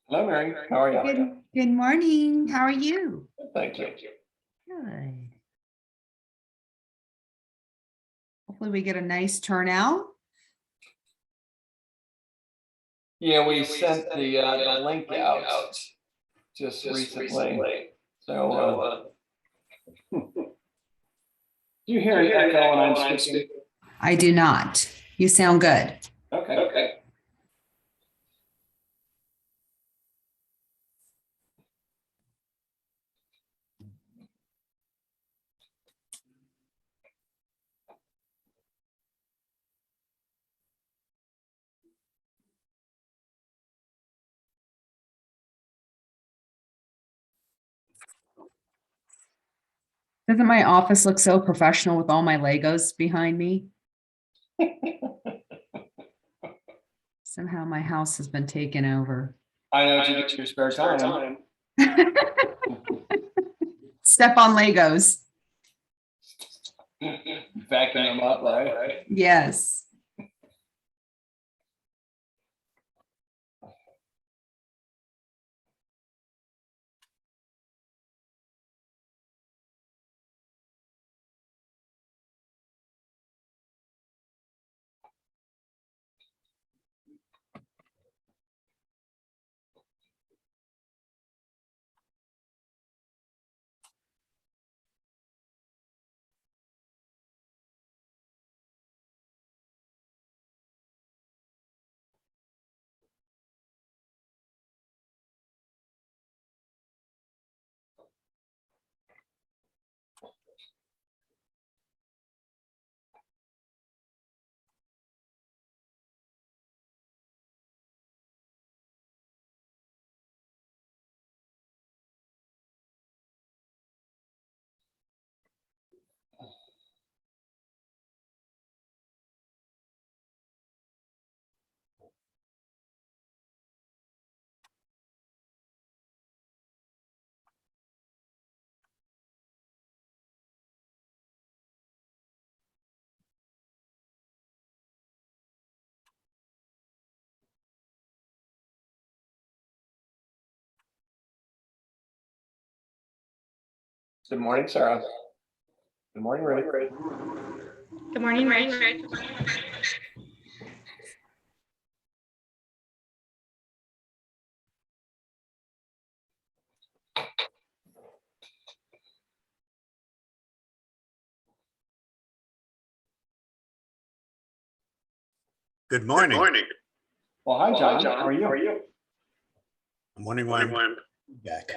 Hello, Mary. How are you? Good morning. How are you? Thank you. Good. Hopefully we get a nice turnout. Yeah, we sent the link out just recently. So, do you hear an echo when I'm speaking? I do not. You sound good. Okay. Doesn't my office look so professional with all my Legos behind me? Somehow my house has been taken over. I know what you do in your spare time. Step on Legos. Backing them up, right? Yes. Good morning, Sarah. Good morning, Ray. Good morning, Ray. Good morning. Good morning. Well, hi, John. How are you? I'm wondering why I'm back.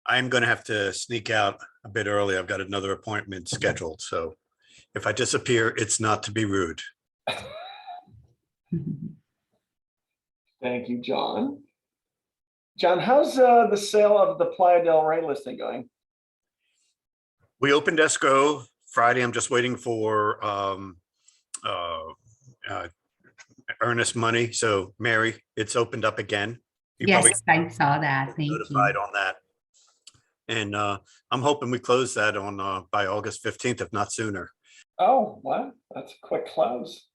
I'm going to have to sneak out a bit early. I've got another appointment scheduled. So if I disappear, it's not to be rude. Thank you, John. John, how's the sale of the Playa del Rey listing going? We opened escrow Friday. I'm just waiting for earnest money. So Mary, it's opened up again. You Yes, I saw that. Thank notified you. on that. And I'm hoping we close that on by August 15th, if not sooner. Oh, wow. That's a quick close.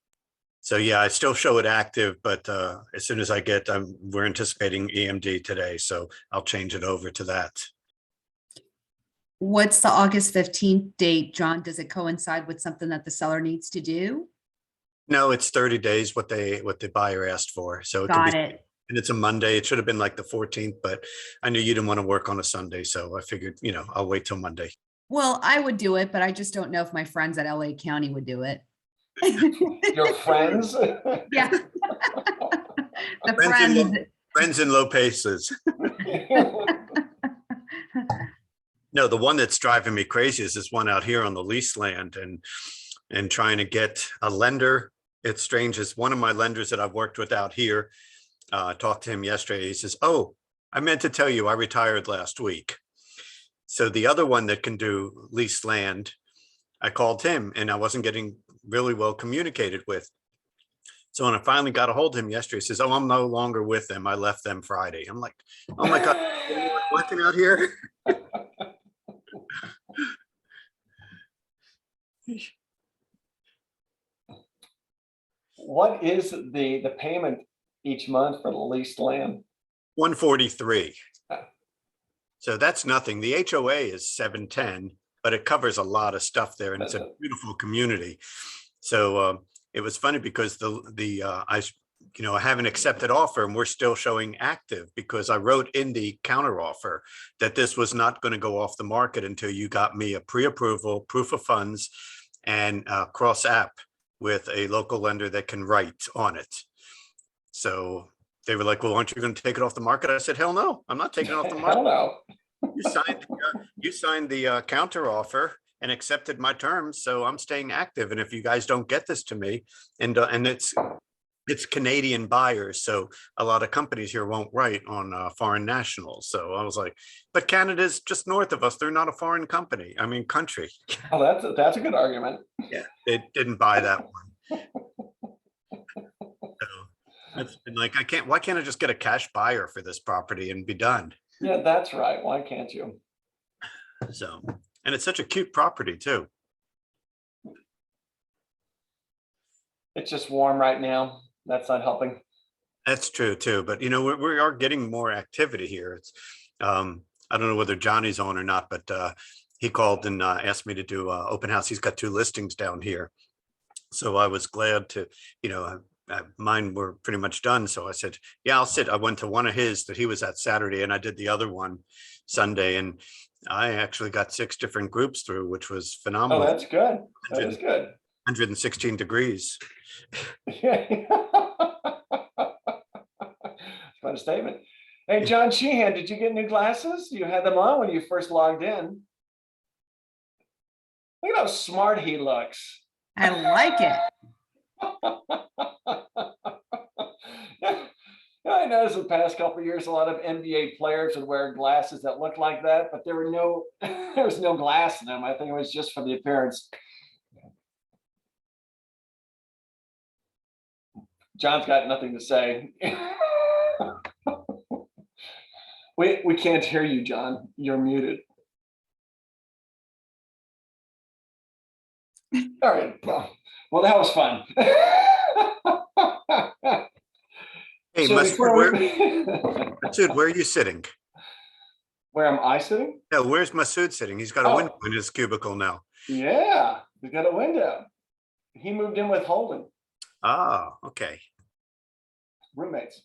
So yeah, I still show it active, but as soon as I get, we're anticipating EMD today, so I'll change it over to that. What's the August 15th date, John? Does it coincide with something that the seller needs to do? No, it's 30 days what the buyer asked for. So it could Got be, it. and it's a Monday. It should have been like the 14th, but I knew you didn't want to work on a Sunday, so I figured, I'll wait till Monday. Well, I would do it, but I just don't know if my friends at LA County would do it. Your friends? Yeah. The friends. Friends in low paces. No, the one that's driving me crazy is this one out here on the lease land and trying to get a lender. It's strange. It's one of my lenders that I've worked with out here. Talked to him yesterday. He says, "Oh, I meant to tell you I retired last week." So the other one that can do leased land, I called him and I wasn't getting really well communicated with. So when I finally got a hold of him yesterday, he says, "Oh, I'm no longer with them. I left them Friday." I'm like, "Oh my God, working out here?" What is the payment each month for the leased land? 143. Ah. So that's nothing. The HOA is 710, but it covers a lot of stuff there, and it's a That's it. beautiful community. So it was funny because I have an accepted offer and we're still showing active because I wrote in the counter offer that this was not going to go off the market until you got me a pre-approval, proof of funds, and cross app with a local lender that can write on it. So they were like, well, aren't you going to take it off the market? I said, hell no, I'm not taking it off the market. Hell no. You signed the counter offer and accepted my terms, so I'm staying active. And if you guys don't get this to me, and it's Canadian buyers, so a lot of companies here won't write on foreign nationals. So I was like, but Canada's just north of us. They're not a foreign country. Oh, that's a good argument. Yeah, they didn't buy that one. So it's been like, why can't I just get a cash buyer for this property and be done? Yeah, that's right. Why can't you? So, and it's such a cute property too. It's just warm right now. That's not helping. That's true too, but we are getting more activity here. It's I don't know whether Johnny's on or not, but he called and asked me to do open house. He's got 2 listings down here, so I was glad to, mine were pretty much done. So I said, yeah, I'll sit. I went to one of his that he was at Saturday, and I did the other one Sunday, and I actually got 6 different groups through, which was Oh, phenomenal. that's good. That is good. 116 degrees. Quite a statement. Hey, John Sheehan, did you get new glasses? You had them on when you first logged in. Look at how smart he looks. I like it. Yeah, I noticed the past couple of years, a lot of NBA players would wear glasses that looked like that, but there was no glass in them. I think it was just for the appearance. John's got nothing to say. We can't hear you, John. You're muted. All right. Well, that was fun. Hey, So Mustard, before Masood, where are you sitting? where am I sitting? Yeah, where's Masood sitting? He's got a Oh. window in his cubicle now. Yeah, he's got a window. He moved in with Holden, Ah, okay. roommates.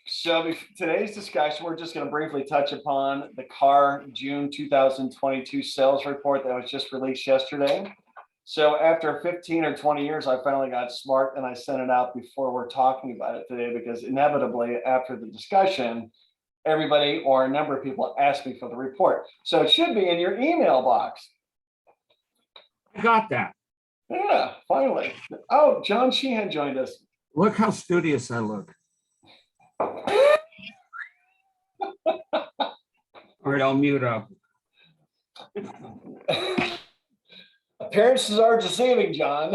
So today's discussion, we're just going to briefly touch upon the car June 2022 sales report that was just released yesterday. So after 15 or 20 years, I finally got smart and I sent it out before we're talking about it today, because inevitably after the discussion, everybody or a number of people asked me for the report. So it should be in your email box. I got that. Yeah, finally. Oh, John Sheehan joined us. Look how studious I look. All right, I'll mute up. Appearances are deceiving, John.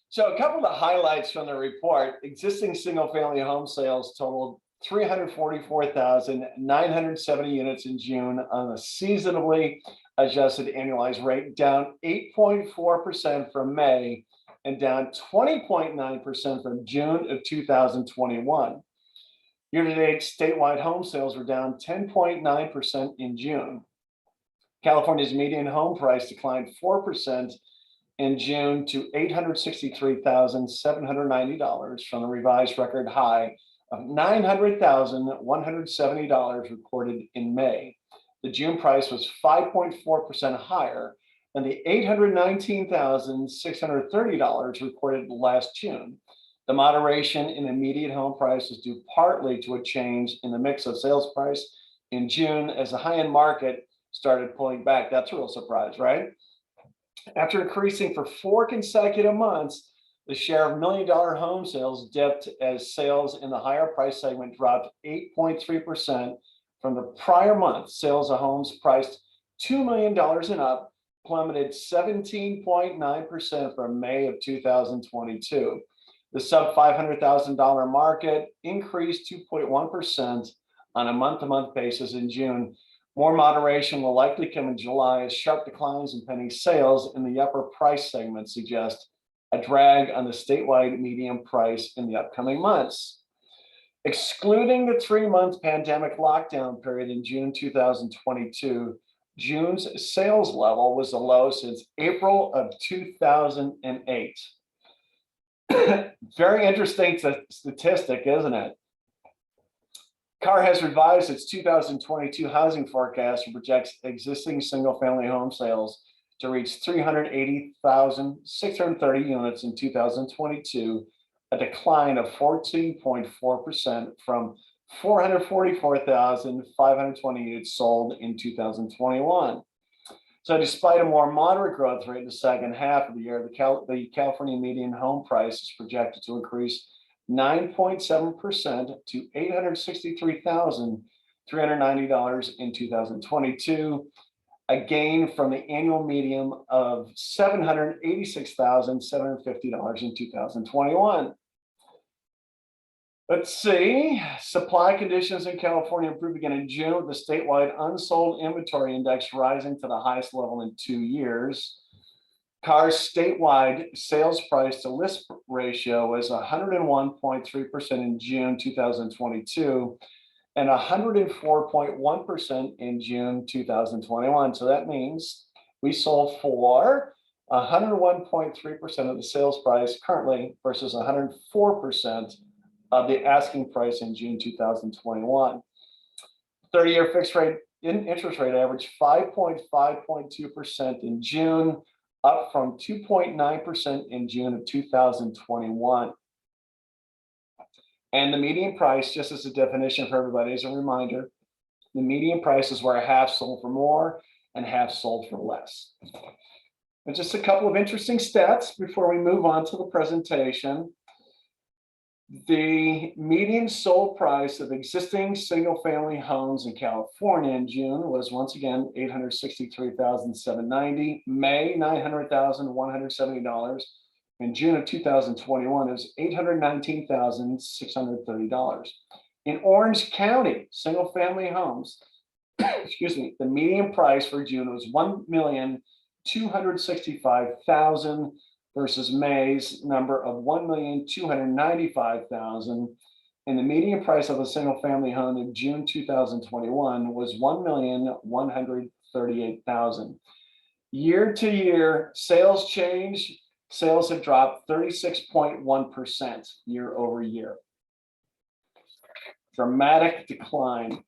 So a couple of the highlights from the report: existing single-family home sales totaled 344,970 units in June on a seasonably adjusted annualized rate, down 8.4% from May and down 20.9% from June of 2021. Year-to-date statewide home sales were down 10.9% in June. California's median home price declined 4% in June to $863,790 from the revised record high of $900,170 recorded in May. The June price was 5.4% higher than the $819,630 recorded last June. The moderation in the median home price is due partly to a change in the mix of sales price in June as the high-end market started pulling back. That's a real surprise, right? After increasing for 4 consecutive months, the share of $1 million home sales dipped as sales in the higher price segment dropped 8.3% from the prior month. Sales of homes priced $2 million and up plummeted 17.9% from May of 2022. The sub $500,000 market increased 2.1% on a month-to-month basis in June, More moderation will likely come in July as sharp declines in pending sales in the upper price segment suggest a drag on the statewide median price in the upcoming months. Excluding the 3-month pandemic lockdown period in June 2022, June's sales level was the lowest since April of 2008. Very interesting statistic, isn't it? CAR has revised its 2022 housing forecast and projects existing single-family home sales to reach 380,630 units in 2022, a decline of 14.4% from 444,520 units sold in 2021. So despite a more moderate growth rate in the second half of the year, the California median home price is projected to increase 9.7% to $863,390 in 2022, a gain from the annual median of $786,750 in 2021. Let's see, supply conditions in California improved again in June with the statewide unsold inventory index rising to the highest level in 2 years. CAR's statewide sales price to list ratio was 101.3% in June 2022 and 104.1% in June 2021. So that means we sold for 101.3% of the sales price currently versus 104% of the asking price in June 2021. 30-year fixed rate interest rate averaged 5.2% in June, up from 2.9% in June of 2021. And the median price, just as a definition for everybody, as a reminder, the median price is where half sold for more and half sold for less. And just a couple of interesting stats before we move on to the presentation. The median sold price of existing single-family homes in California in June was once again $863,790, May $900,170. In June of 2021 is $819,630. In Orange County, single-family homes, excuse me, the median price for June was $1,265,000 versus May's number of $1,295,000. And the median price of a single-family home in June 2021 was $1,138,000. Year to year, sales change. Sales have dropped 36.1% year over year. Dramatic decline.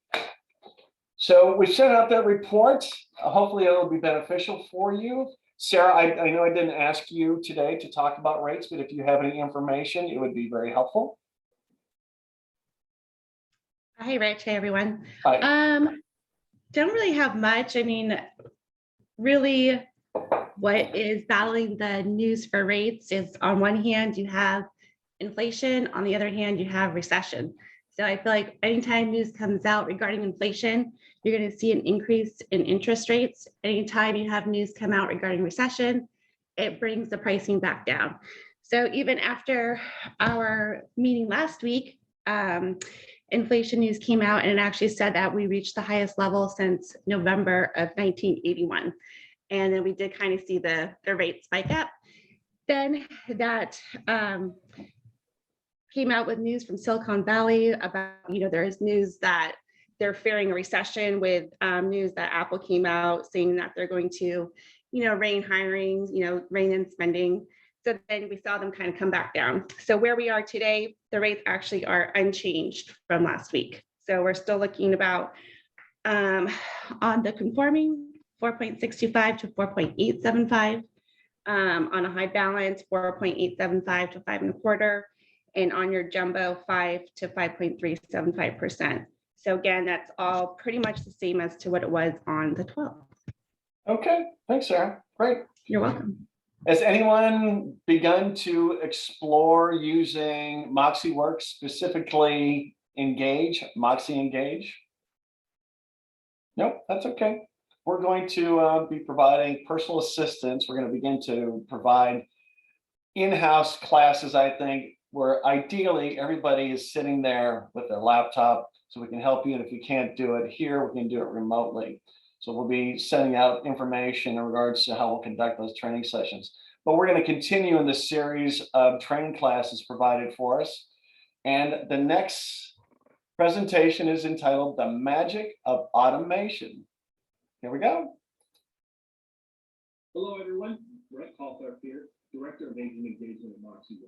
So we sent out that report. Hopefully it'll be beneficial for you. Sarah, I know I didn't ask you today to talk about rates, but if you have any information, it would be very helpful. Hi, Rich. Hey, everyone. Hi. Don't really have much. I mean, really, what is battling the news for rates is on one hand, you have inflation. On the other hand, you have recession. So I feel like anytime news comes out regarding inflation, you're going to see an increase in interest rates. Anytime you have news come out regarding recession, it brings the pricing back down. So even after our meeting last week, inflation news came out and it actually said that we reached the highest level since November of 1981. And then we did kind of see the rate spike up. Then that came out with news from Silicon Valley about, there's news that they're fearing a recession with news that Apple came out saying that they're going to, rein hirings, rein in spending. So then we saw them kind of come back down. So where we are today, the rates actually are unchanged from last week. So we're still looking about on the conforming 4.65 to 4.875, on a high balance 4.875 to 5.25, and on your jumbo 5 to 5.375%. So again, that's all pretty much the same as to what it was on the 12th. Okay, thanks, Sarah. Great. You're welcome. Has anyone begun to explore using Moxi Works, specifically Moxi Engage? Nope, that's okay. We're going to be providing personal assistance. We're going to begin to provide in-house classes, I think, where ideally everybody is sitting there with their laptop, so we can help you. And if you can't do it here, we can do it remotely. So we'll be sending out information in regards to how we'll conduct those training sessions. But we're going to continue in the series of training classes provided for us. And the next presentation is entitled The Magic of Automation. Here we go. Hello, everyone. Brett Caltharp here, Director of Agent Engagement at Moxi.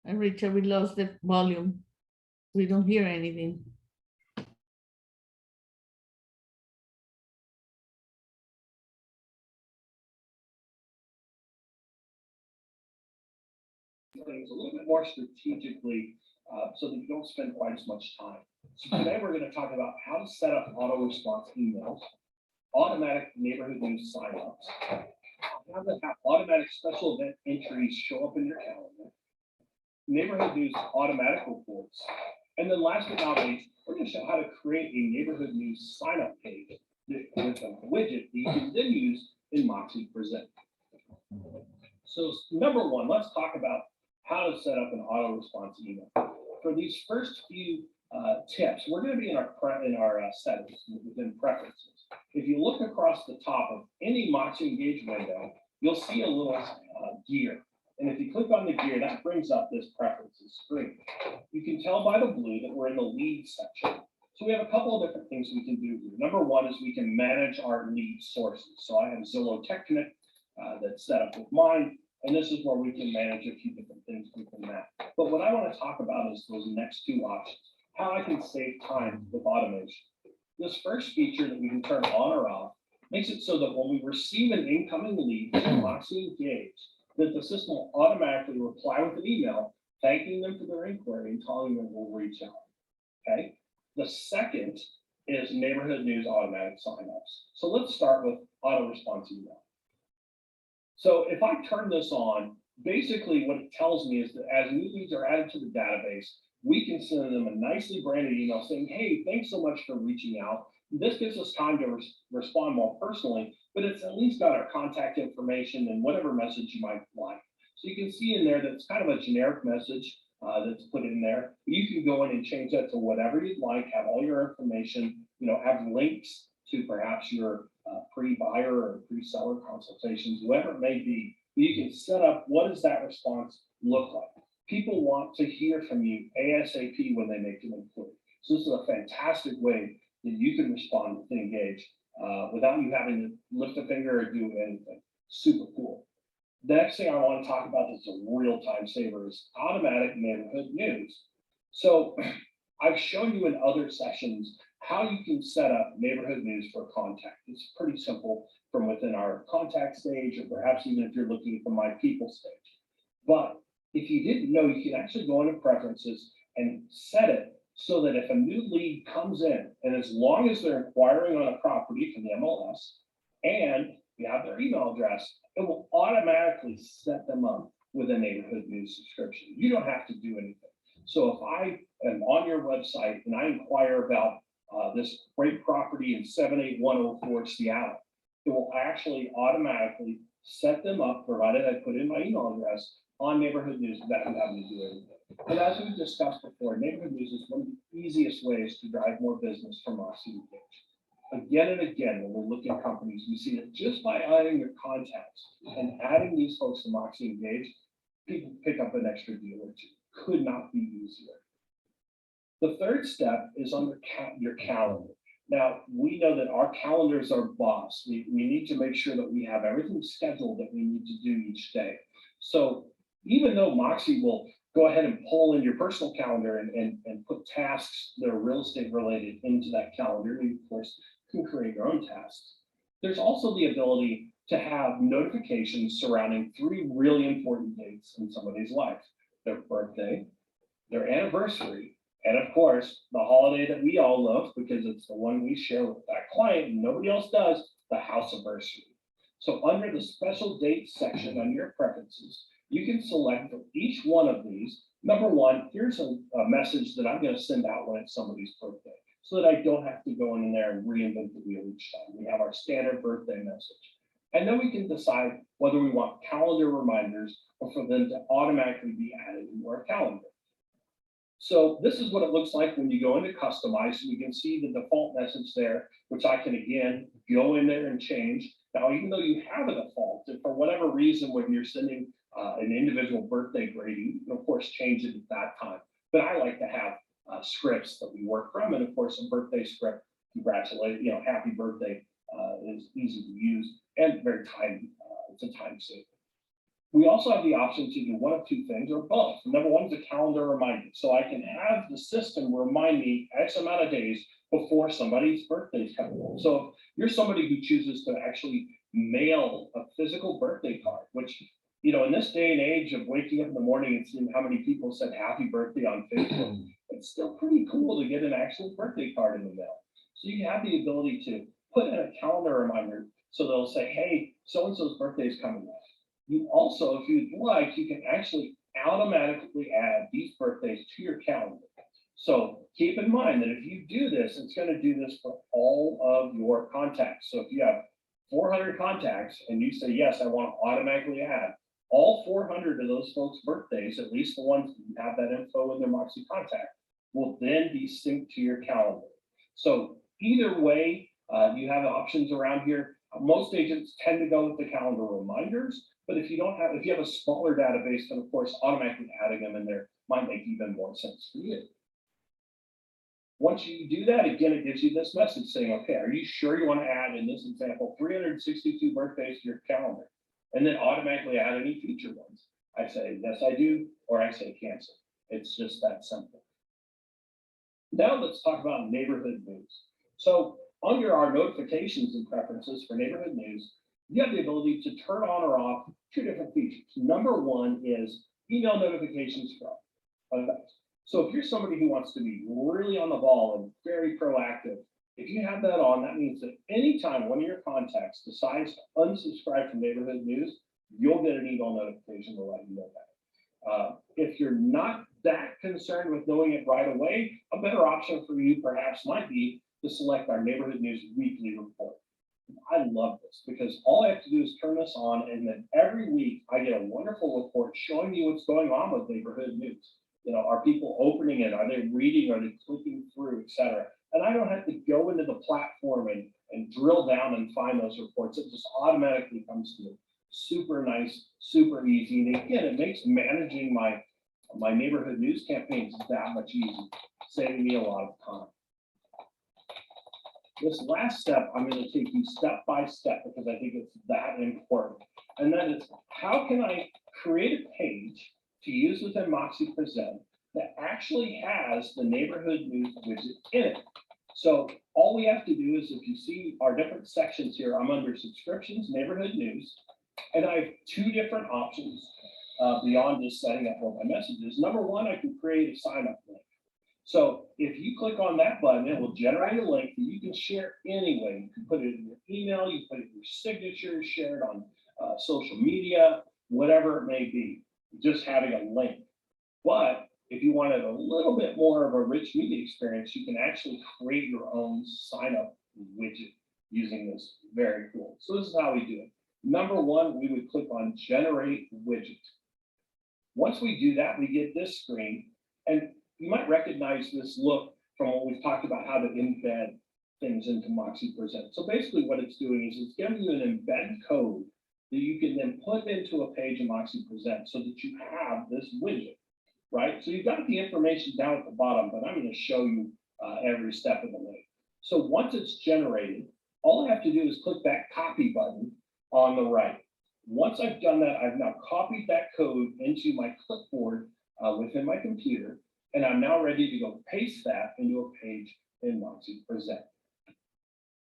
And Richard, we lost the volume. We don't hear anything. Things a little bit more strategically so that you don't spend quite as much time. So today we're going to talk about how to set up auto response emails, automatic neighborhood news signups, how to have automatic special event entries show up in your calendar, neighborhood news automatic reports, and then last but not least, we're going to show how to create a neighborhood news sign up page with a widget that you can then use in Moxi Present. So number one, let's talk about how to set up an auto response email. For these first few tips, we're going to be in our settings within preferences. If you look across the top of any Moxi Engage window, you'll see a little gear. And if you click on the gear, that brings up this preferences screen. You can tell by the blue that we're in the lead section. So we have a couple of different things we can do here. Number one is we can manage our lead sources. So I have Zillow Tech Connect that's set up with mine. And this is where we can manage a few different things within that. But what I want to talk about is those next two options, how I can save time with automation. This first feature that we can turn on or off makes it so that when we receive an incoming lead from Moxi Engage, that the system will automatically reply with an email, thanking them for their inquiry and telling them we'll reach out. Okay. The second is neighborhood news automatic signups. So let's start with auto response email. So if I turn this on, basically what it tells me is that as new leads are added to the database, we can send them a nicely branded email saying, hey, thanks so much for reaching out. This gives us time to respond more personally, but it's at least got our contact information and whatever message you might like. So you can see in there that it's kind of a generic message that's put in there. You can go in and change that to whatever you'd like, have all your information, have links to perhaps your pre-buyer or pre-seller consultations, whoever it may be. You can set up, what does that response look like? People want to hear from you ASAP when they make an inquiry. So this is a fantastic way that you can respond with Engage without you having to lift a finger or do anything. Super cool. The next thing I want to talk about is a real time saver is automatic neighborhood news. So I've shown you in other sessions how you can set up neighborhood news for contact. It's pretty simple from within our contact stage, or perhaps even if you're looking at the My People stage. But if you didn't know, you can actually go into preferences and set it so that if a new lead comes in, and as long as they're inquiring on a property from the MLS and you have their email address, it will automatically set them up with a neighborhood news subscription. You don't have to do anything. So if I am on your website and I inquire about this great property in 78104 Seattle, it will actually automatically set them up, provided I put in my email address, on neighborhood news without having to do anything. But as we've discussed before, neighborhood news is one of the easiest ways to drive more business from Moxi Engage. Again and again, when we're looking at companies, we see that just by adding your contacts and adding these folks to Moxi Engage, people pick up an extra deal or two. Could not be easier. The third step is on your calendar. Now, we know that our calendars are boss. We need to make sure that we have everything scheduled that we need to do each day. So even though Moxi will go ahead and pull in your personal calendar and put tasks that are real estate related into that calendar, you of course can create your own tasks. There's also the ability to have notifications surrounding 3 really important dates in somebody's life: their birthday, their anniversary, and of course, the holiday that we all love because it's the one we share with that client and nobody else does, the house anniversary. So under the special dates section under your preferences, you can select for each one of these. Number one, here's a message that I'm going to send out when it's somebody's birthday, so that I don't have to go in there and reinvent the wheel each time. We have our standard birthday message. And then we can decide whether we want calendar reminders or for them to automatically be added into our calendar. So this is what it looks like when you go into customize. So you can see the default message there, which I can again go in there and change. Now, even though you have a default, if for whatever reason, when you're sending an individual birthday greeting, you can of course change it at that time. But I like to have scripts that we work from, and of course a birthday script, congratulate, happy birthday, is easy to use and very time, it's a time saver. We also have the option to do one of two things or both. Number one is a calendar reminder. So I can have the system remind me X amount of days before somebody's birthday is coming up. So if you're somebody who chooses to actually mail a physical birthday card, which, in this day and age of waking up in the morning and seeing how many people said happy birthday on Facebook, it's still pretty cool to get an actual birthday card in the mail. So you have the ability to put in a calendar reminder. So they'll say, hey, so-and-so's birthday is coming up. You also, if you'd like, you can actually automatically add these birthdays to your calendar. So keep in mind that if you do this, it's going to do this for all of your contacts. So if you have 400 contacts and you say, yes, I want to automatically add all 400 of those folks' birthdays, at least the ones who have that info in their Moxi contact, will then be synced to your calendar. So either way, you have options around here. Most agents tend to go with the calendar reminders, but if you have a smaller database, then of course automatically adding them in there might make even more sense for you. Once you do that, again, it gives you this message saying, okay, are you sure you want to add, in this example, 362 birthdays to your calendar, and then automatically add any future ones? I say, yes, I do, or I say cancel. It's just that simple. Now let's talk about neighborhood news. So under our notifications and preferences for neighborhood news, you have the ability to turn on or off two different features. Number one is email notifications from events. So if you're somebody who wants to be really on the ball and very proactive, if you have that on, that means that anytime one of your contacts decides to unsubscribe from neighborhood news, you'll get an email notification to let you know that. If you're not that concerned with knowing it right away, a better option for you perhaps might be to select our neighborhood news weekly report. I love this because all I have to do is turn this on, and then every week I get a wonderful report showing you what's going on with neighborhood news. Are people opening it? Are they reading? Are they clicking through, et cetera? And I don't have to go into the platform and drill down and find those reports. It just automatically comes to me. Super nice, super easy. And again, it makes managing my neighborhood news campaigns that much easier, saving me a lot of time. This last step, I'm going to take you step by step because I think it's that important. And then it's, how can I create a page to use within Moxi Present that actually has the neighborhood news widget in it? So all we have to do is, if you see our different sections here, I'm under subscriptions, neighborhood news, and I have two different options beyond just setting up all my messages. Number one, I can create a sign up link. So if you click on that button, it will generate a link that you can share anyway. You can put it in your email, you can put it in your signature, share it on social media, whatever it may be, just having a link. But if you wanted a little bit more of a rich media experience, you can actually create your own sign up widget using this. Very cool. So this is how we do it. Number one, we would click on generate widget. Once we do that, we get this screen, and you might recognize this look from what we've talked about, how to embed things into Moxi Present. So basically what it's doing is it's giving you an embed code that you can then put into a page in Moxi Present so that you have this widget, right? So you've got the information down at the bottom, but I'm going to show you every step of the way. So once it's generated, all I have to do is click that copy button on the right. Once I've done that, I've now copied that code into my clipboard within my computer. And I'm now ready to go paste that into a page in Moxi Present.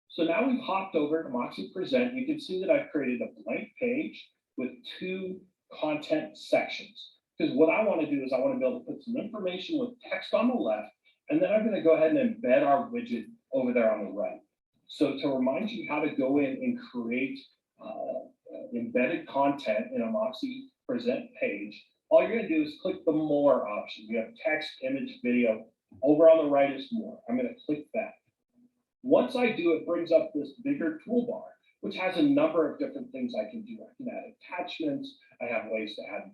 So now we've hopped over to Moxi Present. You can see that I've created a blank page with two content sections. Because what I want to do is I want to be able to put some information with text on the left, and then I'm going to go ahead and embed our widget over there on the right. So to remind you how to go in and create embedded content in a Moxi present page, all you're gonna do is click the more option. You have text, image, video. Over on the right is more. I'm gonna click that. Once I do, it brings up this bigger toolbar, which has a number of different things I can do. I can add attachments. I have ways to add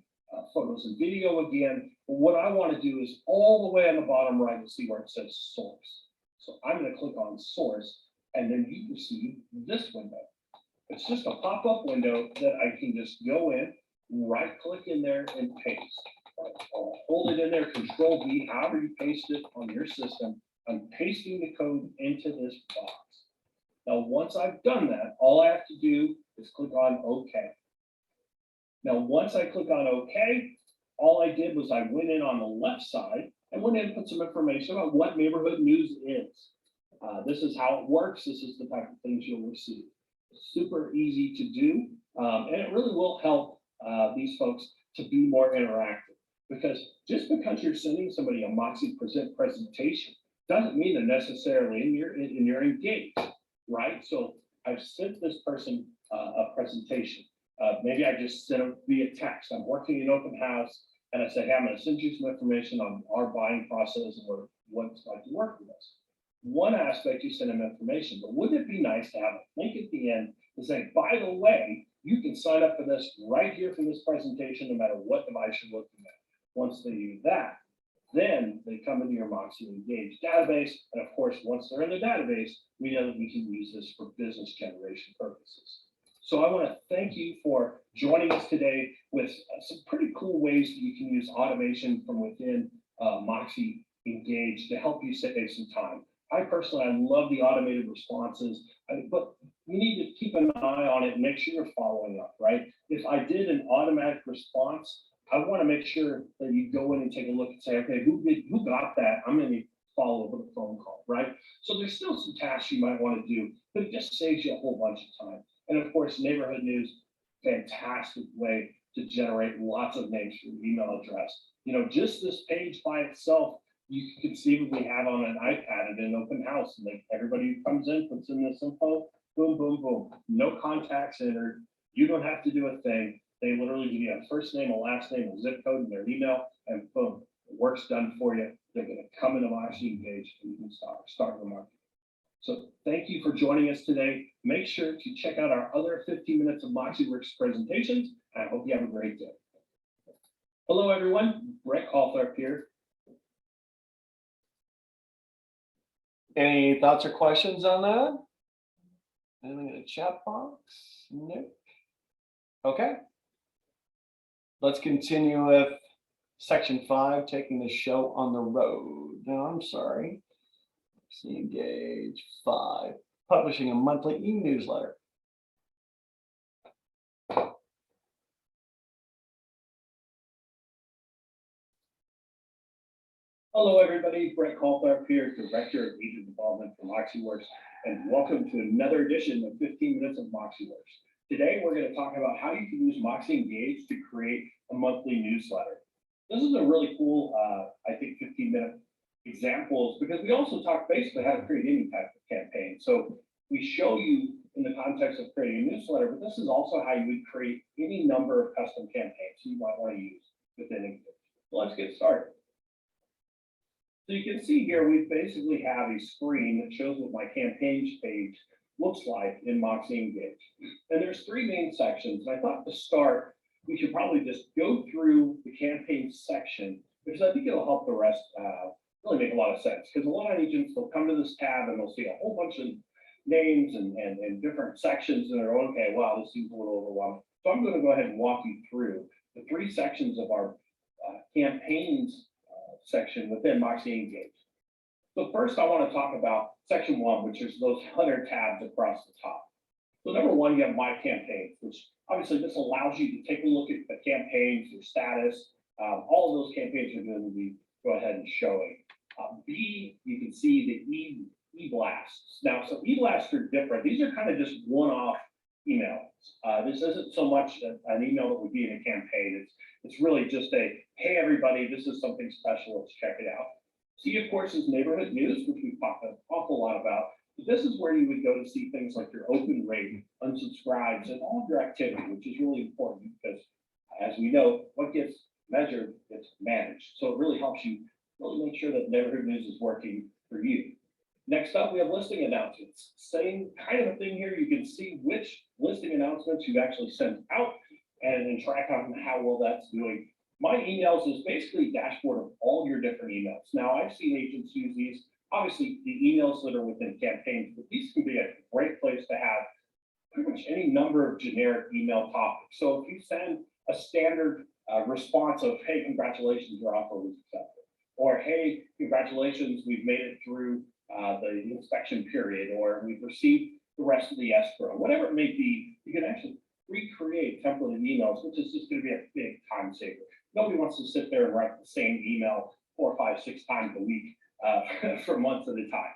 photos and video again. But what I want to do is all the way on the bottom right, you'll see where it says source. So I'm going to click on source, and then you can see this window. It's just a pop-up window that I can just go in, right-click in there, and paste. I'll hold it in there, Control V, however you paste it on your system. I'm pasting the code into this box. Now, once I've done that, all I have to do is click on OK. Now, once I click on OK, all I did was I went in on the left side and went in and put some information about what neighborhood news is. This is how it works. This is the type of things you'll receive. It's super easy to do, and it really will help these folks to be more interactive. Because just because you're sending somebody a Moxie Present presentation doesn't mean they're necessarily in your engaged, right? So I've sent this person a presentation. Maybe I just sent them via text. I'm working in open house, and I say, hey, I'm going to send you some information on our buying process and what it's like to work with us. One aspect, you send them information, but wouldn't it be nice to have a link at the end to say, by the way, you can sign up for this right here for this presentation, no matter what device you're looking at. Once they do that, then they come into your Moxie Engage database. And of course, once they're in the database, we know that we can use this for business generation purposes. So I want to thank you for joining us today with some pretty cool ways that you can use automation from within Moxie Engage to help you save some time. I personally, I love the automated responses, but you need to keep an eye on it and make sure you're following up, right? If I did an automatic response, I want to make sure that you go in and take a look and say, okay, who got that? I'm going to follow up with a phone call, right? So there's still some tasks you might want to do, but it just saves you a whole bunch of time. And of course, neighborhood news, fantastic way to generate lots of names for your email address. You know, just this page by itself, you can conceivably have on an iPad at an open house, and like everybody who comes in, puts in this info, boom, boom, boom. No contacts entered. You don't have to do a thing. They literally give you a first name, a last name, a zip code, and their email, and boom, the work's done for you. They're going to come into Moxie Engage, and you can start the market. So thank you for joining us today. Make sure to check out our other 15 minutes of MoxieWorks presentations. I hope you have a great day. Hello, everyone. Brett Caltharp here. Any thoughts or questions on that? Anything in the chat box? No. Okay. Let's continue with section 5, taking the show on the road. No, I'm sorry. See, Engage 5, publishing a monthly e-newsletter. Hello, everybody. Brett Caltharp here, Director of Agent Development for MoxieWorks, and welcome to another edition of 15 Minutes of MoxieWorks. Today, we're going to talk about how you can use Moxie Engage to create a monthly newsletter. This is a really cool, I think, 15-minute examples, because we also talk basically how to create any type of campaign. So we show you in the context of creating a newsletter, but this is also how you would create any number of custom campaigns you might want to use within Engage. So let's get started. So you can see here, we basically have a screen that shows what my campaigns page looks like in Moxie Engage. And there's 3 main sections. And I thought to start, we should probably just go through the campaign section, because I think it'll help the rest really make a lot of sense. Because a lot of agents will come to this tab and they'll see a whole bunch of names and different sections, and they're okay, wow, this seems a little overwhelming. So I'm going to go ahead and walk you through the 3 sections of our campaigns section within Moxie Engage. So first, I want to talk about section 1, which is those 100 tabs across the top. So number 1, you have My Campaigns, which obviously this allows you to take a look at the campaigns, your status. All of those campaigns are going to be go ahead and showing. B, you can see the e-blasts. Now, so e-blasts are different. These are kind of just one-off emails. This isn't so much an email that would be in a campaign. It's really just a, hey, everybody, this is something special. Let's check it out. C, of course, is neighborhood news, which we've talked an awful lot about. But this is where you would go to see things like your open rate, unsubscribes, and all of your activity, which is really important because As we know, what gets measured gets managed. So it really helps you really make sure that neighborhood news is working for you. Next up, we have listing announcements. Same kind of a thing here. You can see which listing announcements you've actually sent out and then track on how well that's doing. My emails is basically a dashboard of all your different emails. Now, I've seen agents use these. Obviously, the emails that are within campaigns, but these can be a great place to have pretty much any number of generic email topics. So if you send a standard response of, hey, congratulations, your offer was accepted, or hey, congratulations, we've made it through the inspection period, or we've received the rest of the escrow, whatever it may be, you can actually recreate templated emails, which is just going to be a big time saver. Nobody wants to sit there and write the same email 4, 5, 6 times a week for months at a time.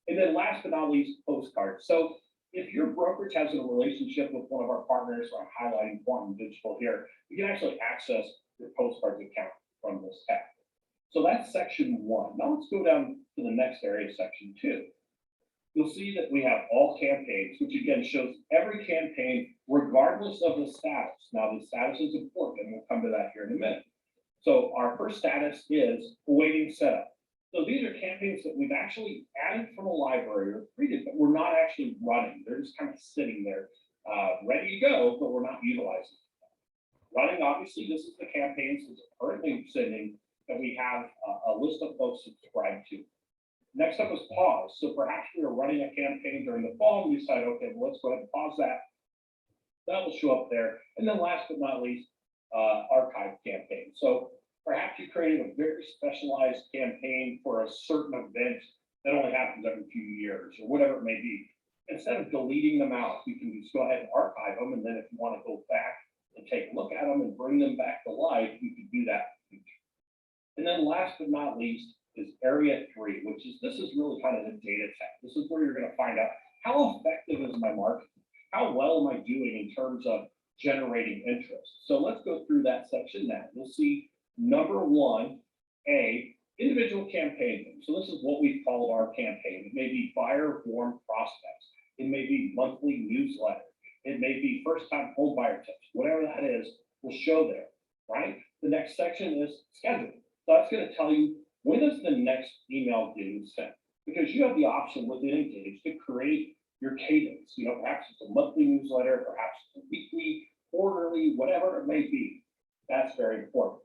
And then last but not least, postcards. So if your brokerage has a relationship with one of our partners, so I'm highlighting Quantum Digital here, you can actually access your postcards account from this tab. So that's section 1. Now let's go down to the next area, section 2. You'll see that we have all campaigns, which again shows every campaign regardless of the status. Now the status is important, and we'll come to that here in a minute. So our first status is awaiting setup. So these are campaigns that we've actually added from a library or created, but we're not actually running. They're just kind of sitting there, ready to go, but we're not utilizing them. Running, obviously, this is the campaigns that's currently sending that we have a list of folks subscribed to. Next up is pause. So perhaps we are running a campaign during the fall and we decide, okay, well, let's go ahead and pause that. That will show up there. And then last but not least, archive campaign. So perhaps you created a very specialized campaign for a certain event that only happens every few years or whatever it may be. Instead of deleting them out, you can just go ahead and archive them. And then if you want to go back and take a look at them and bring them back to life, you can do that in the future. And then last but not least is area 3, which is, this is really kind of the data tab. This is where you're going to find out how effective is my marketing? How well am I doing in terms of generating interest? So let's go through that section now. You'll see number 1A, individual campaign. So this is what we've called our campaign. It may be buyer warm prospects. It may be monthly newsletter. It may be first time home buyer tips. Whatever that is, will show there, right? The next section is schedule. So that's going to tell you when is the next email getting sent, because you have the option within Engage to create your cadence. You know, perhaps it's a monthly newsletter, perhaps it's a weekly, quarterly, whatever it may be. That's very important.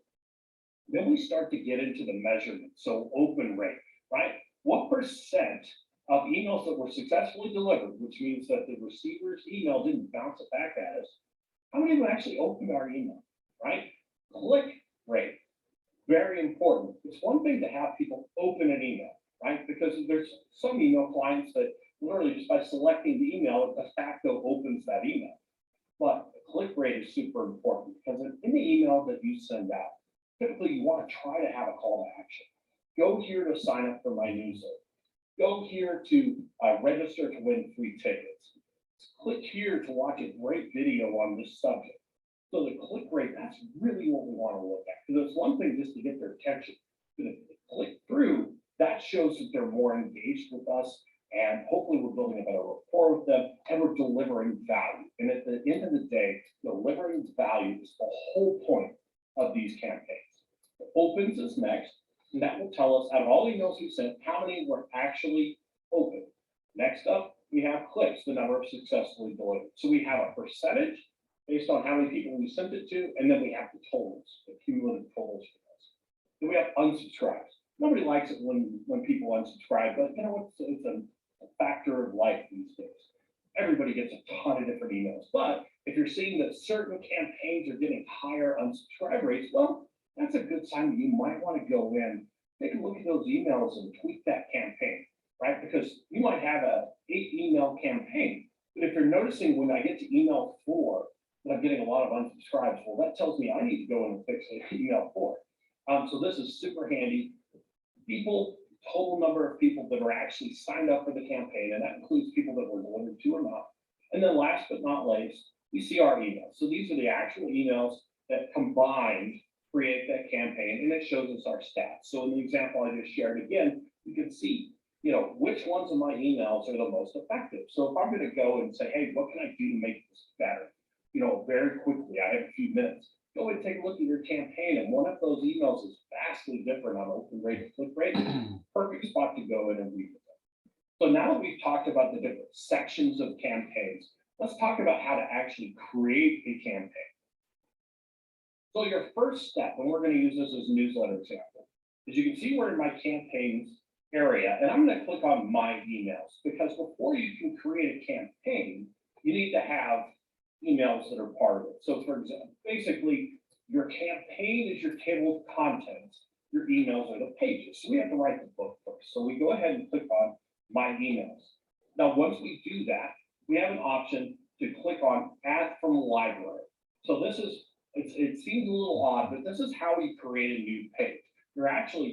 Then we start to get into the measurement. So open rate, right? What percent of emails that were successfully delivered, which means that the receiver's email didn't bounce it back at us, how many of them actually opened our email, right? Click rate. Very important. It's one thing to have people open an email, right? Because there's some email clients that literally just by selecting the email, it de facto opens that email. But the click rate is super important because in the email that you send out, typically you want to try to have a call to action. Go here to sign up for my newsletter. Go here to register to win free tickets. Click here to watch a great video on this subject. So the click rate, that's really what we want to look at. Because it's one thing just to get their attention, but if they click through, that shows that they're more engaged with us, and hopefully we're building a better rapport with them, and we're delivering value. And at the end of the day, delivering value is the whole point of these campaigns. The opens is next, and that will tell us out of all emails we sent, how many were actually open. Next up, we have clicks, the number of successfully delivered. So we have a percentage based on how many people we sent it to, and then we have the totals, the cumulative totals for this. Then we have unsubscribes. Nobody likes it when people unsubscribe, but you know, it's a factor of life these days. Everybody gets a ton of different emails, but if you're seeing that certain campaigns are getting higher unsubscribe rates, well, that's a good sign that you might want to go in, take a look at those emails and tweak that campaign, right? Because you might have a 8 email campaign, but if you're noticing when I get to email 4, that I'm getting a lot of unsubscribes, well, that tells me I need to go in and fix email 4. So this is super handy. People, total number of people that are actually signed up for the campaign, and that includes people that were delivered to or not. And then last but not least, we see our emails. So these are the actual emails that combined create that campaign, and it shows us our stats. So in the example I just shared again, you can see, you know, which ones of my emails are the most effective. So if I'm going to go and say, hey, what can I do to make this better? You know, very quickly, I have a few minutes. go and take a look at your campaign, and one of those emails is vastly different on open rate and click rate. Perfect spot to go in and read it. So now that we've talked about the different sections of campaigns, let's talk about how to actually create a campaign. So your first step, and we're going to use this as a newsletter example, is you can see we're in my campaigns area, and I'm going to click on my emails, because before you can create a campaign, you need to have emails that are part of it. So for example, basically your campaign is your table of contents, your emails are the pages. So we have to write the book first. So we go ahead and click on my emails. Now, once we do that, we have an option to click on add from library. So this is, it seems a little odd, but this is how we create a new page.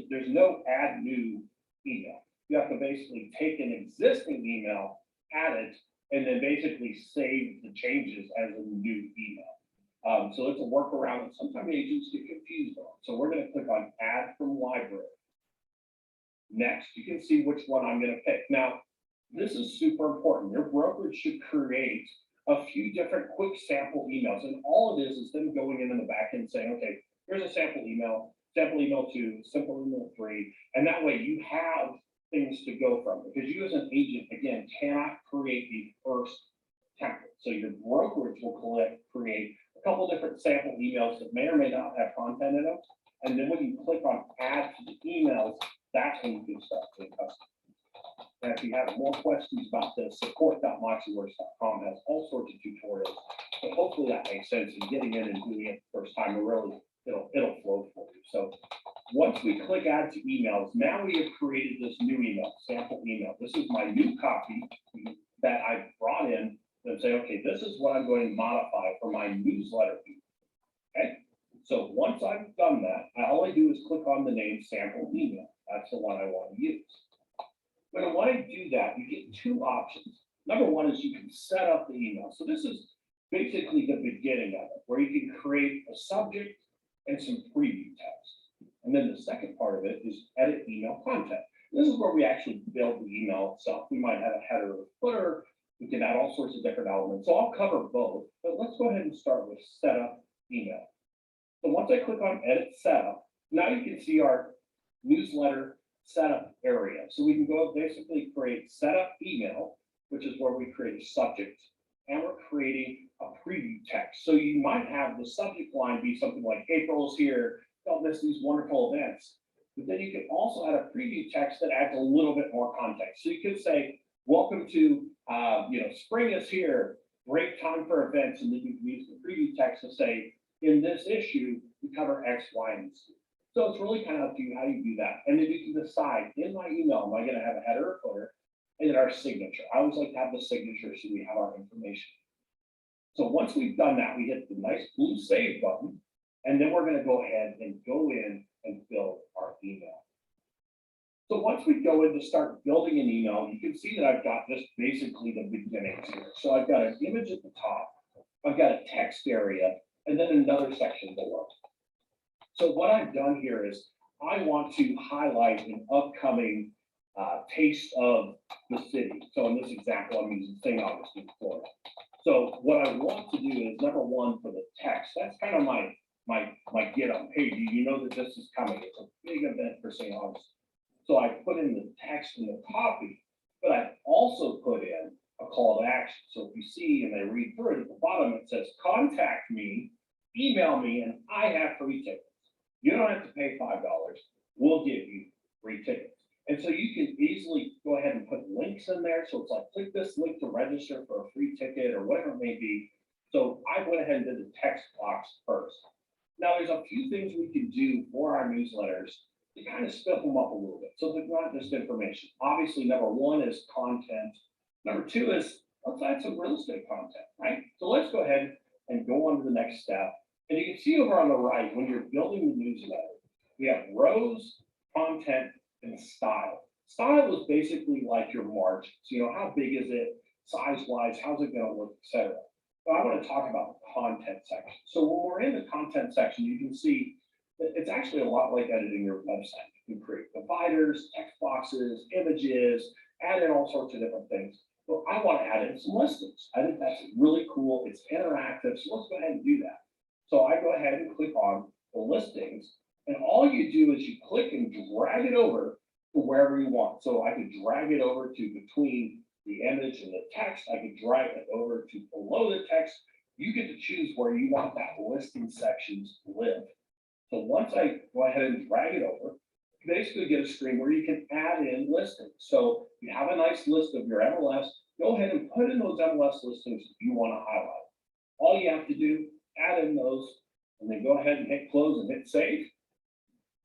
There's no add new email. You have to basically take an existing email, add it, and then basically save the changes as a new email. So it's a workaround that sometimes agents get confused on. So we're going to click on add from library. Next, you can see which one I'm going to pick. Now, this is super important. Your brokerage should create a few different quick sample emails. And all it is them going in the back end saying, okay, here's a sample email 2, simple email 3. And that way you have things to go from, because you as an agent, again, cannot create the first template. So your brokerage will create a couple different sample emails that may or may not have content in them. And then when you click on add to the emails, that's when you can start doing custom. And if you have more questions about this, support.moxiworks.com has all sorts of tutorials. But hopefully that makes sense, and getting in and doing it the first time, it'll flow for you. So once we click add to emails, now we have created this new email, sample email. This is my new copy that I brought in and say, okay, this is what I'm going to modify for my newsletter. Okay. So once I've done that, all I do is click on the name sample email. That's the one I want to use. But when I do that, you get two options. Number one is you can set up the email. So this is basically the beginning of it, where you can create a subject and some preview text. And then the second part of it is edit email content. This is where we actually build the email itself. We might have a header or footer. We can add all sorts of different elements. So I'll cover both, but let's go ahead and start with setup email. So once I click on edit setup, now you can see our newsletter setup area. So we can go basically create setup email, which is where we create a subject, and we're creating a preview text. So you might have the subject line be something like April's here, don't miss these wonderful events. But then you can also add a preview text that adds a little bit more context. So you could say, welcome to, spring is here, great time for events. And then you can use the preview text to say, in this issue, we cover X, Y, and Z. So it's really kind of up to you how you do that. And then you can decide, in my email, am I going to have a header or footer? And then our signature. I always like to have the signature so we have our information. So once we've done that, we hit the nice blue save button, and then we're going to go ahead and go in and build our email. So once we go in to start building an email, you can see that I've got just basically the beginnings here. So I've got an image at the top, I've got a text area, and then another section below. So what I've done here is I want to highlight an upcoming taste of the city. So in this example, I'm using St. Augustine, Florida. So what I want to do is, number one, for the text, that's kind of my get on page. You know that this is coming. It's a big event for St. Augustine. So I put in the text in the copy, but I also put in a call to action. So if you see and they read through it, at the bottom it says, contact me, email me, and I have free tickets. You don't have to pay $5. We'll give you free tickets. And so you can easily go ahead and put links in there. So it's like, click this link to register for a free ticket or whatever it may be. So I went ahead and did the text box first. Now there's a few things we can do for our newsletters to kind of split them up a little bit. So they're not just information. Obviously, number one is content. Number two is, let's add some real estate content, right? So let's go ahead and go on to the next step. And you can see over on the right, when you're building the newsletter, we have rows, content, and style. Style is basically like your margins. How big is it, size-wise, how's it going to look, etc. But I want to talk about the content section. So when we're in the content section, you can see that it's actually a lot like editing your website. You can create dividers, text boxes, images, add in all sorts of different things. Well, I want to add in some listings. I think that's really cool. It's interactive. So let's go ahead and do that. So I go ahead and click on the listings, and all you do is you click and drag it over to wherever you want. So I could drag it over to between the image and the text. I could drag it over to below the text. You get to choose where you want that listing sections to live. So once I go ahead and drag it over, you basically get a screen where you can add in listings. So you have a nice list of your MLS, go ahead and put in those MLS listings you want to highlight. All you have to do, add in those, and then go ahead and hit close and hit save.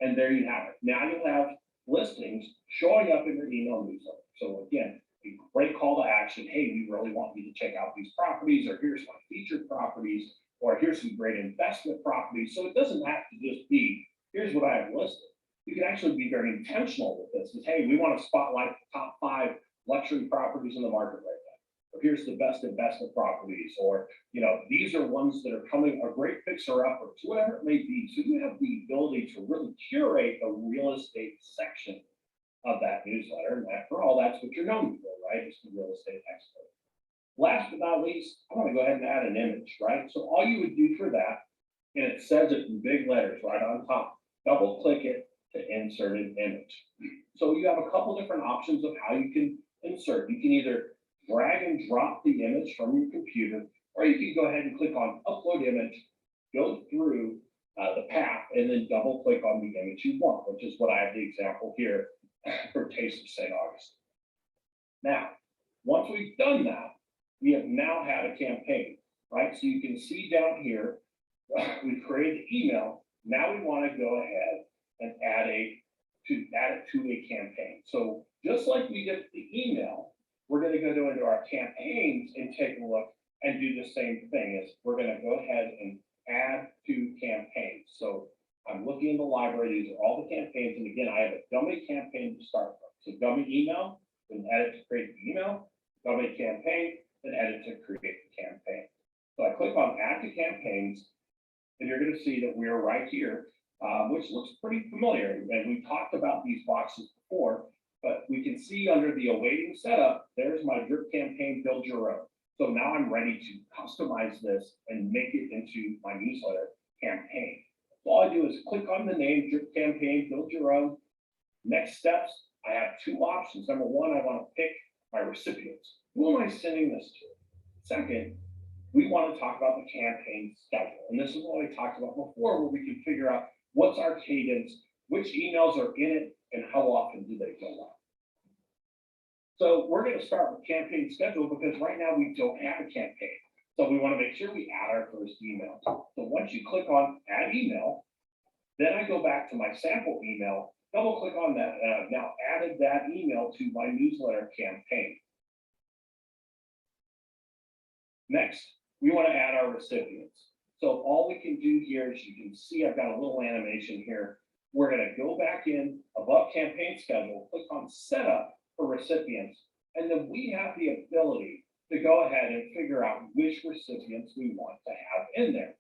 And there you have it. Now you'll have listings showing up in your email newsletter. So again, a great call to action. Hey, we really want you to check out these properties, or here's my featured properties, or here's some great investment properties. So it doesn't have to just be, here's what I have listed. You can actually be very intentional with this. Is, hey, we want to spotlight the top 5 luxury properties in the market right now. Or here's the best investment properties, or these are ones that are coming, a great fixer uppers, whatever it may be. So you have the ability to really curate a real estate section of that newsletter. And after all, that's what you're known for, right? It's the real estate expert. Last but not least, I want to go ahead and add an image, right? So all you would do for that, and it says it in big letters right on top, double click it to insert an image. So you have a couple different options of how you can insert. You can either drag and drop the image from your computer, or you can go ahead and click on upload image, go through the path, and then double click on the image you want, which is what I have the example here for Taste of St. Augustine. Now, once we've done that, we have now had a campaign, right? So you can see down here, we've created the email. Now we want to go ahead and add it to a campaign. So just like we did the email, we're going to go into our campaigns and take a look and do the same thing. Is we're going to go ahead and add to campaigns. So I'm looking in the library. These are all the campaigns. And again, I have a dummy campaign to start from. So dummy email, then edit to create the email, dummy campaign, then edit to create the campaign. So I click on add to campaigns, and you're going to see that we're right here, which looks pretty familiar. And we talked about these boxes before, but we can see under the awaiting setup, there's my drip campaign, build your own. So now I'm ready to customize this and make it into my newsletter campaign. So all I do is click on the name, drip campaign, build your own. Next steps, I have 2 options. Number one, I want to pick my recipients. Who am I sending this to? Second, we want to talk about the campaign schedule. And this is what we talked about before, where we can figure out what's our cadence, which emails are in it, and how often do they go out. So we're going to start with campaign schedule because right now we don't have a campaign. So we want to make sure we add our first email. So once you click on add email, then I go back to my sample email, double click on that, and I've now added that email to my newsletter campaign. Next, we want to add our recipients. So all we can do here is you can see I've got a little animation here. We're going to go back in above campaign schedule, click on setup for recipients, and then we have the ability to go ahead and figure out which recipients we want to have in there.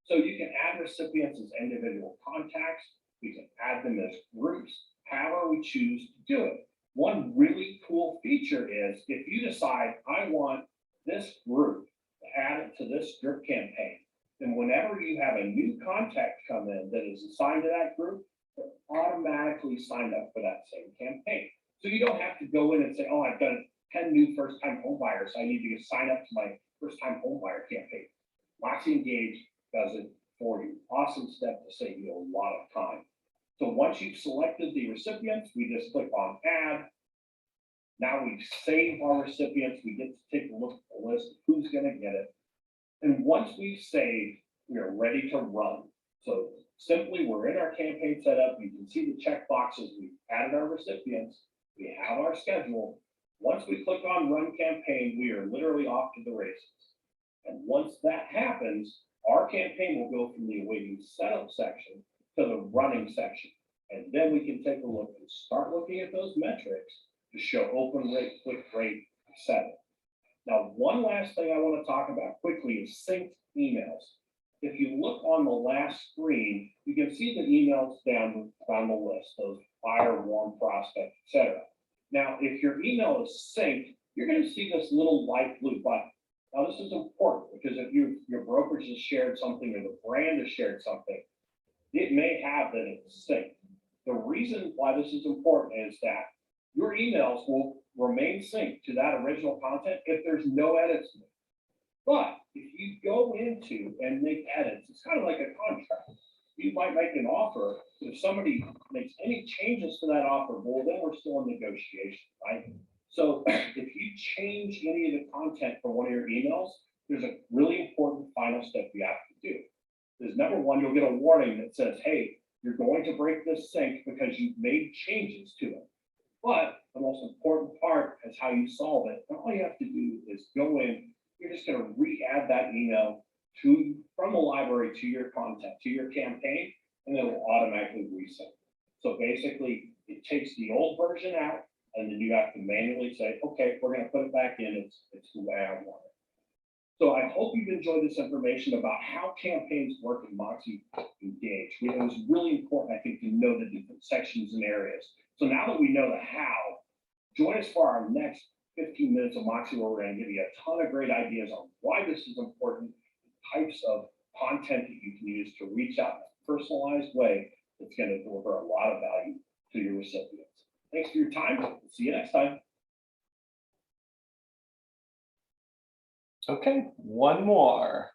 So you can add recipients as individual contacts. We can add them as groups, however we choose to do it. One really cool feature is if you decide I want this group to add it to this drip campaign, then whenever you have a new contact come in that is assigned to that group, they're automatically signed up for that same campaign. So you don't have to go in and say, oh, I've done 10 new first-time home buyers, so I need to sign up to my first-time home buyer campaign. Moxi Engage does it for you. Awesome step to save you a lot of time. So once you've selected the recipients, we just click on add. Now we've saved our recipients. We get to take a look at the list of who's going to get it. And once we've saved, we are ready to run. So simply, we're in our campaign setup. You can see the check boxes. We've added our recipients. We have our schedule. Once we click on run campaign, we are literally off to the races. And once that happens, our campaign will go from the awaiting setup section to the running section. And then we can take a look and start looking at those metrics to show open rate, click rate, etc. Now, one last thing I want to talk about quickly is synced emails. If you look on the last screen, you can see the emails down the list, those buyer, warm, prospect, etc. Now, if your email is synced, you're going to see this little light blue button. Now, this is important because if your brokerage has shared something or the brand has shared something, it may have that it's synced. The reason why this is important is that your emails will remain synced to that original content if there's no edits made. But if you go into and make edits, it's kind of like a contract. You might make an offer. If somebody makes any changes to that offer, well, then we're still in negotiation, right? So if you change any of the content for one of your emails, there's a really important final step you have to do. There's number one, you'll get a warning that says, hey, you're going to break this sync because you've made changes to it. But the most important part is how you solve it. And all you have to do is go in, you're just going to re-add that email from the library to your content, to your campaign, and then it will automatically resync. So basically, it takes the old version out, and then you have to manually say, okay, we're going to put it back in. It's the way I want it. So I hope you've enjoyed this information about how campaigns work in Moxi Engage. It was really important, I think, to know the different sections and areas. So now that we know the how, join us for our next 15 minutes of Moxi, where we're going to give you a ton of great ideas on why this is important, types of content that you can use to reach out in a personalized way that's going to deliver a lot of value to your recipients. Thanks for your time. See you next time. Okay, one more.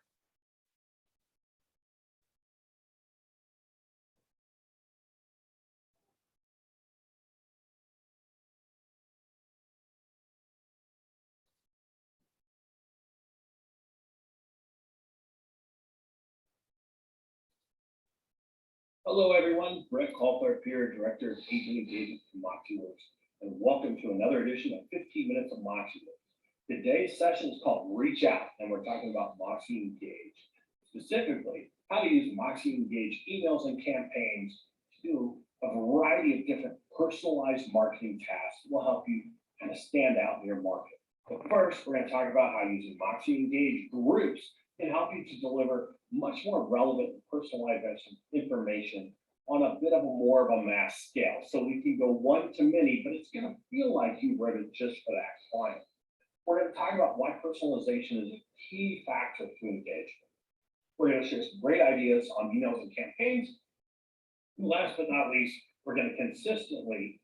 Hello, everyone. Brett Calthorpe here, Director of Agent Engagement from MoxiWorks, and welcome to another edition of 15 Minutes of MoxiWorks. Today's session is called Reach Out, and we're talking about Moxi Engage. Specifically, how to use Moxi Engage emails and campaigns to do a variety of different personalized marketing tasks that will help you kind of stand out in your market. But first, we're going to talk about how using Moxi Engage groups can help you to deliver much more relevant and personalized information on a bit of a more of a mass scale. So we can go one to many, but it's going to feel like you wrote it just for that client. We're going to talk about why personalization is a key factor to engagement. We're going to share some great ideas on emails and campaigns. And last but not least, we're going to consistently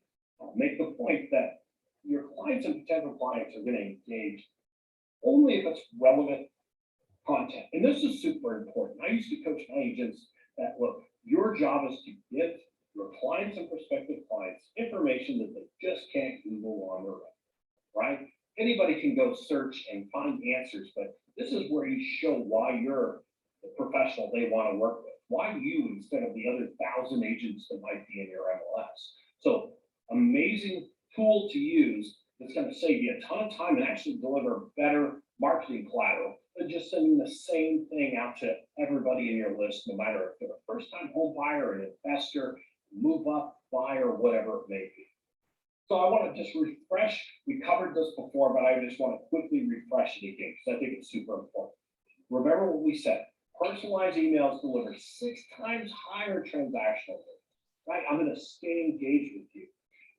make the point that your clients and potential clients are going to engage only if it's relevant content. And this is super important. I used to coach my agents that, look, your job is to give your clients and prospective clients information that they just can't Google on their own, right? Anybody can go search and find answers, but this is where you show why you're the professional they want to work with. Why you instead of the other 1,000 agents that might be in your MLS? So amazing tool to use that's going to save you a ton of time and actually deliver better marketing collateral than just sending the same thing out to everybody in your list, no matter if they're a first-time home buyer, an investor, move up, buyer, whatever it may be. So I want to just refresh. We covered this before, but I just want to quickly refresh it again because I think it's super important. Remember what we said. Personalized emails deliver 6 times higher transactional rates, right? I'm going to stay engaged with you.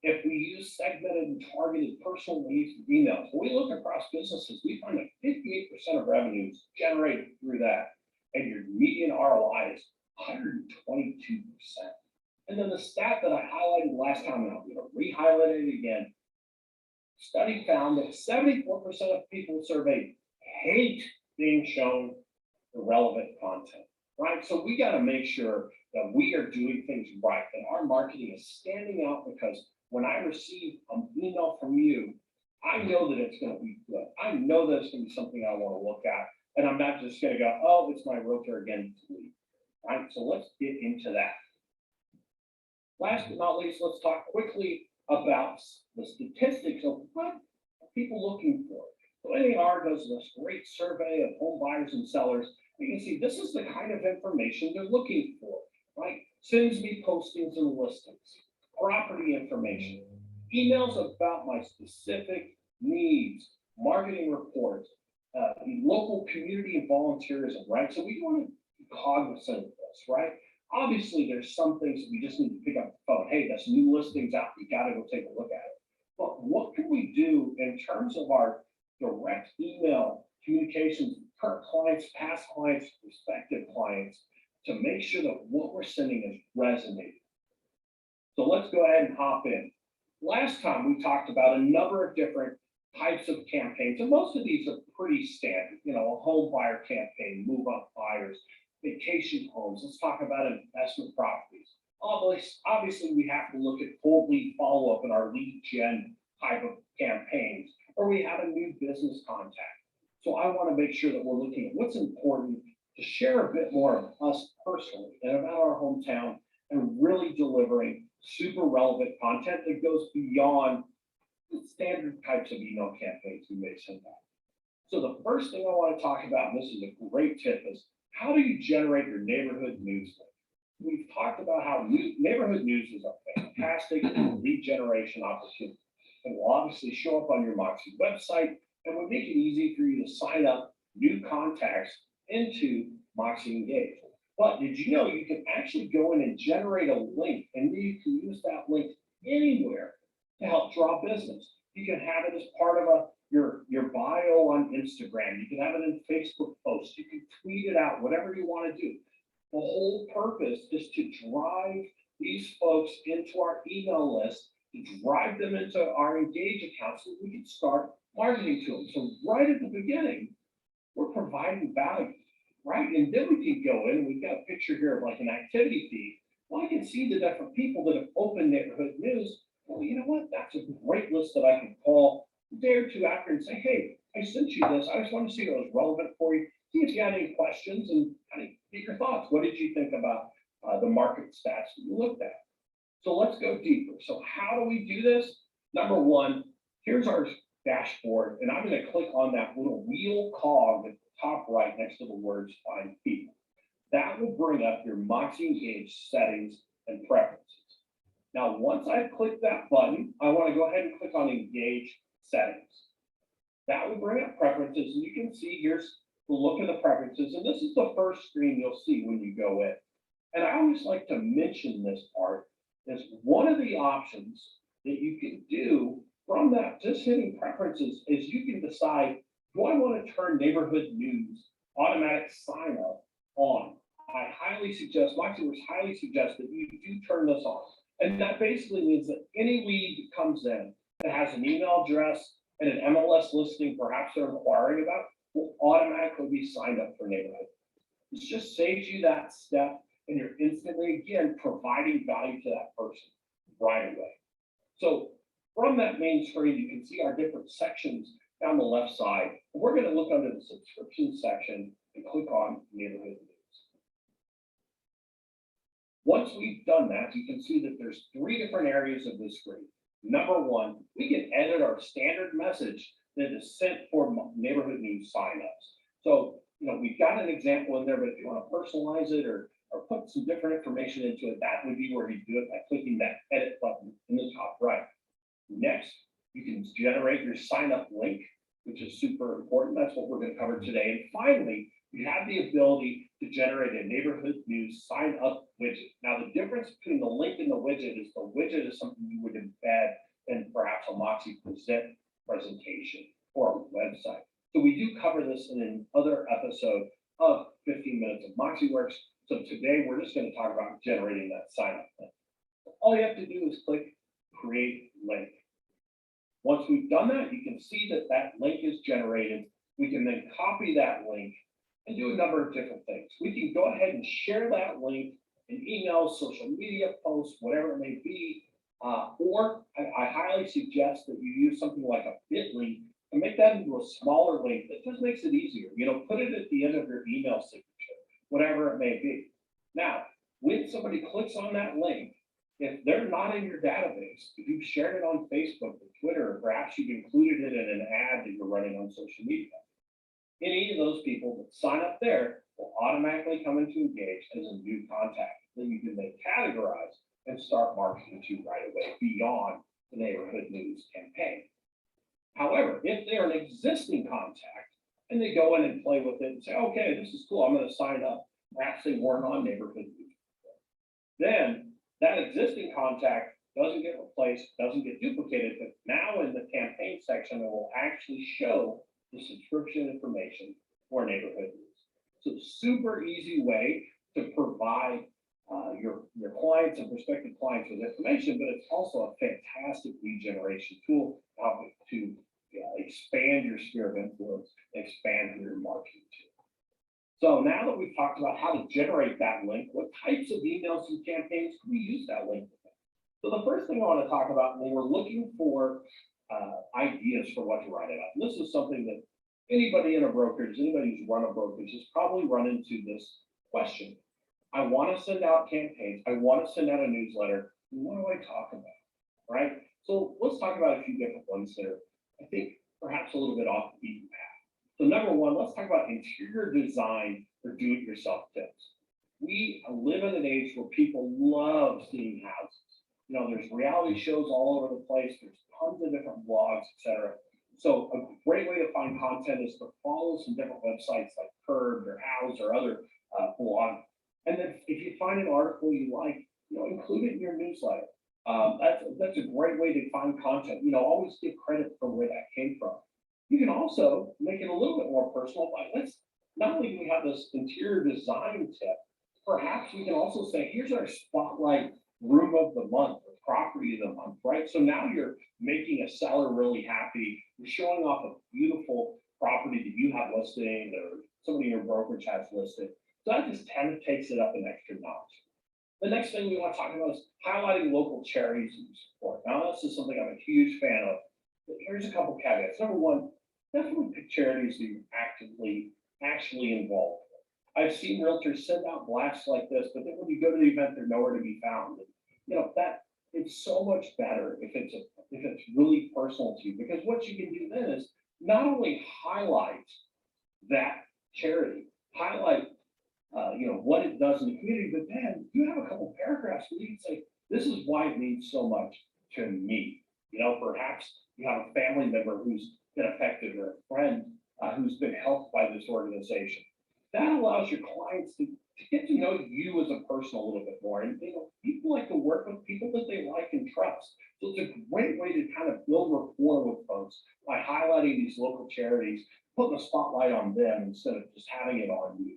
If we use segmented and targeted personalized emails, when we look across businesses, we find that 58% of revenues generated through that, and your median ROI is 122%. And then the stat that I highlighted last time, and I'm going to re-highlight it again, study found that 74% of people surveyed hate being shown irrelevant content, right? So we got to make sure that we are doing things right, and our marketing is standing out, because when I receive an email from you, I know that it's going to be good. I know that it's going to be something I want to look at, and I'm not just going to go, oh, it's my realtor again, delete. Right? So let's get into that. Last but not least, let's talk quickly about the statistics of what are people looking for. So NAR does this great survey of home buyers and sellers. You can see this is the kind of information they're looking for, right? Sends me postings and listings, property information, emails about my specific needs, marketing reports, local community and volunteerism, right? So we want to be cognizant of this, right? Obviously, there's some things that we just need to pick up the phone. Hey, that's new listings out. You got to go take a look at it. But what can we do in terms of our direct email communications, with current clients, past clients, prospective clients, to make sure that what we're sending is resonating. So let's go ahead and hop in. Last time we talked about a number of different types of campaigns, and most of these are pretty standard. You know, a home buyer campaign, move up buyers, vacation homes. Let's talk about investment properties. Obviously, we have to look at cold lead follow-up in our lead gen type of campaigns, or we have a new business contact. So I want to make sure that we're looking at what's important to share a bit more of us personally and about our hometown, and really delivering super relevant content that goes beyond the standard types of email campaigns we may send out. So the first thing I want to talk about, and this is a great tip, is how do you generate your neighborhood news link? We've talked about how neighborhood news is a fantastic lead generation opportunity, and will obviously show up on your moxi website, and will make it easy for you to sign up new contacts into Moxi Engage. But did you know you can actually go in and generate a link, and you can use that link anywhere to help draw business? You can have it as part of your bio on Instagram. You can have it in Facebook posts. You can tweet it out, whatever you want to do. The whole purpose is to drive these folks into our email list, to drive them into our Engage account so we can start marketing to them. So right at the beginning, we're providing value, right? And then we can go in, and we've got a picture here of like an activity feed. Well, I can see the different people that have opened neighborhood news. Well, you know what? That's a great list that I can call a day or two after and say, hey, I sent you this. I just want to see if it was relevant for you. See if you had any questions and kind of get your thoughts. What did you think about the market stats that you looked at? So let's go deeper. So how do we do this? Number one, here's our dashboard, and I'm going to click on that little wheel cog at the top right next to the words find people. That will bring up your Moxi Engage settings and preferences. Now, once I've clicked that button, I want to go ahead and click on Engage Settings. That will bring up preferences, and you can see here's the look of the preferences, and this is the first screen you'll see when you go in. And I always like to mention this part is one of the options that you can do from that, just hitting preferences, is you can decide, do I want to turn neighborhood news automatic sign up on? I highly suggest, Moxi highly suggest that you do turn this on. And that basically means that any lead that comes in that has an email address and an MLS listing, perhaps they're inquiring about, will automatically be signed up for neighborhood. This just saves you that step, and you're instantly, again, providing value to that person right away. So from that main screen, you can see our different sections down the left side. We're going to look under the subscription section and click on neighborhood news. Once we've done that, you can see that there's 3 different areas of this screen. Number one, we can edit our standard message that is sent for neighborhood news signups. So, you know, we've got an example in there, but if you want to personalize it or put some different information into it, that would be where you do it by clicking that edit button in the top right. Next, you can generate your sign up link, which is super important. That's what we're going to cover today. And finally, you have the ability to generate a neighborhood news sign up widget. Now, the difference between the link and the widget is the widget is something you would embed in perhaps a Moxi Present presentation or a website. So we do cover this in another episode of 15 Minutes of Moxi Works. So today we're just going to talk about generating that sign up link. All you have to do is click Create Link. Once we've done that, you can see that that link is generated. We can then copy that link and do a number of different things. We can go ahead and share that link in emails, social media posts, whatever it may be. Or I highly suggest that you use something like a bit.ly and make that into a smaller link that just makes it easier. You know, put it at the end of your email signature, whatever it may be. Now, when somebody clicks on that link, if they're not in your database, if you've shared it on Facebook or Twitter, or perhaps you've included it in an ad that you're running on social media, any of those people that sign up there will automatically come into Engage as a new contact that you can then categorize and start marketing to right away beyond the neighborhood news campaign. However, if they're an existing contact and they go in and play with it and say, okay, this is cool, I'm going to sign up, perhaps they weren't on neighborhood news before, then that existing contact doesn't get replaced, doesn't get duplicated, but now in the campaign section, it will actually show the subscription information for neighborhood news. So super easy way to provide your clients and prospective clients with information, but it's also a fantastic lead generation tool to help to expand your sphere of influence, expand your marketing too. So now that we've talked about how to generate that link, what types of emails and campaigns can we use that link with? So the first thing I want to talk about when we're looking for ideas for what to write about, and this is something that anybody in a brokerage, anybody who's run a brokerage has probably run into this question. I want to send out campaigns. I want to send out a newsletter. What do I talk about, right? So let's talk about a few different ones that are, I think, perhaps a little bit off the beaten path. So number one, let's talk about interior design for do-it-yourself tips. We live in an age where people love seeing houses. You know, there's reality shows all over the place. There's tons of different blogs, etc. So a great way to find content is to follow some different websites like Curb or House or other blogs. And then if you find an article you like, you know, include it in your newsletter. That's a great way to find content. You know, always give credit for where that came from. You can also make it a little bit more personal by not only do we have this interior design tip, perhaps we can also say, here's our spotlight room of the month or property of the month, right? So now you're making a seller really happy. You're showing off a beautiful property that you have listed or somebody in your brokerage has listed. So that just kind of takes it up an extra notch. The next thing we want to talk about is highlighting local charities you support. Now, this is something I'm a huge fan of. But here's a couple caveats. Number one, definitely pick charities that you're actually involved with. I've seen realtors send out blasts like this, but then when you go to the event, they're nowhere to be found. And, you know, that it's so much better if it's really personal to you, because what you can do then is not only highlight that charity, highlight you know, what it does in the community, but then you have a couple paragraphs where you can say, this is why it means so much to me. You know, perhaps you have a family member who's been affected or a friend who's been helped by this organization. That allows your clients to get to know you as a person a little bit more. And you know, people like to work with people that they like and trust. So it's a great way to kind of build rapport with folks by highlighting these local charities, putting a spotlight on them instead of just having it on you.